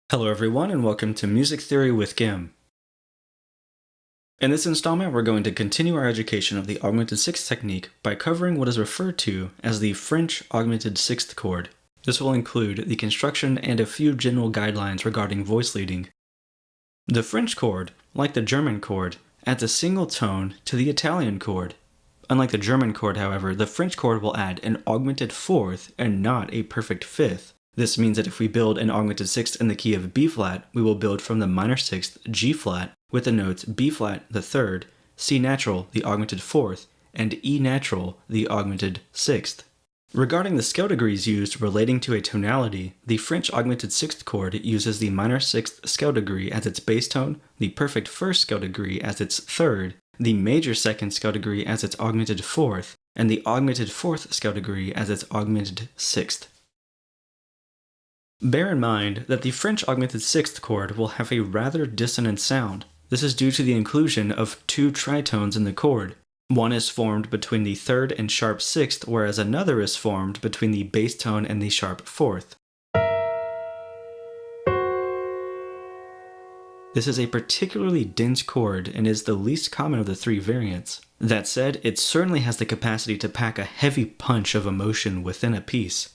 Hello everyone and welcome to Music Theory with GUIM. In this installment, we're going to continue our education of the Augmented 6th technique by covering what is referred to as the French Augmented 6th chord. This will include the construction and a few general guidelines regarding voice leading. The French chord, like the German chord, adds a single tone to the Italian chord. Unlike the German chord, however, the French chord will add an augmented fourth and not a perfect fifth. This means that if we build an augmented sixth in the key of B flat, we will build from the minor sixth G flat with the notes B flat the third, C natural the augmented fourth, and E natural the augmented sixth. Regarding the scale degrees used relating to a tonality, the French Augmented 6th chord uses the minor sixth scale degree as its bass tone, the perfect first scale degree as its third, the major second scale degree as its augmented fourth, and the augmented fourth scale degree as its augmented sixth. Bear in mind that the French Augmented 6th chord will have a rather dissonant sound. This is due to the inclusion of two tritones in the chord. One is formed between the third and sharp sixth, whereas another is formed between the bass tone and the sharp fourth. This is a particularly dense chord and is the least common of the three variants. That said, it certainly has the capacity to pack a heavy punch of emotion within a piece.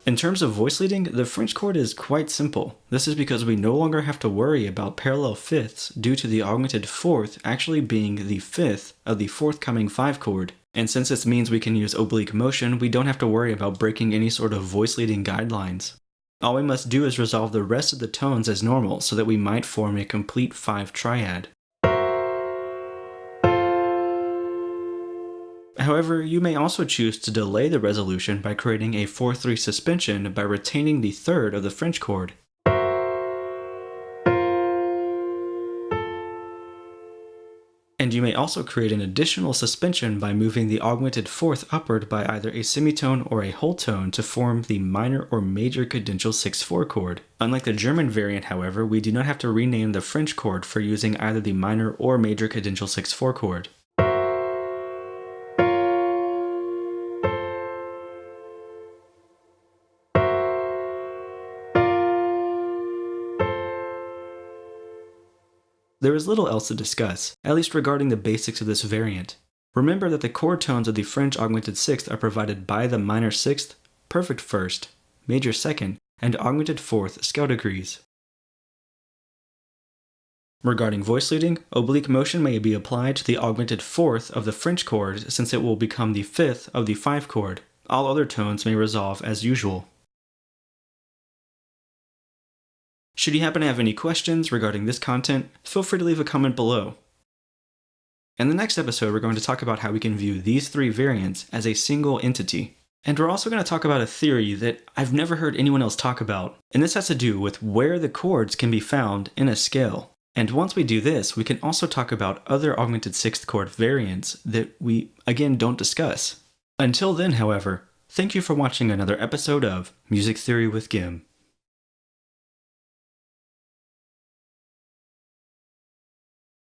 In terms of voice leading, the French chord is quite simple. This is because we no longer have to worry about parallel fifths due to the augmented fourth actually being the fifth of the forthcoming 5 chord. And since this means we can use oblique motion, we don't have to worry about breaking any sort of voice leading guidelines. All we must do is resolve the rest of the tones as normal so that we might form a complete 5 triad. However, you may also choose to delay the resolution by creating a 4-3 suspension by retaining the third of the French chord. And you may also create an additional suspension by moving the augmented fourth upward by either a semitone or a whole tone to form the minor or major cadential 6/4 chord. Unlike the German variant, however, we do not have to rename the French chord for using either the minor or major cadential 6/4 chord. There is little else to discuss, at least regarding the basics of this variant. Remember that the chord tones of the French Augmented 6th are provided by the minor 6th, perfect first, major second, and augmented fourth scale degrees. Regarding voice leading, oblique motion may be applied to the augmented fourth of the French chord since it will become the fifth of the 5 chord. All other tones may resolve as usual. Should you happen to have any questions regarding this content, feel free to leave a comment below. In the next episode, we're going to talk about how we can view these 3 variants as a single entity. And we're also going to talk about a theory that I've never heard anyone else talk about, and this has to do with where the chords can be found in a scale. And once we do this, we can also talk about other Augmented 6th chord variants that we, again, don't discuss. Until then, however, thank you for watching another episode of Music Theory with GUIM.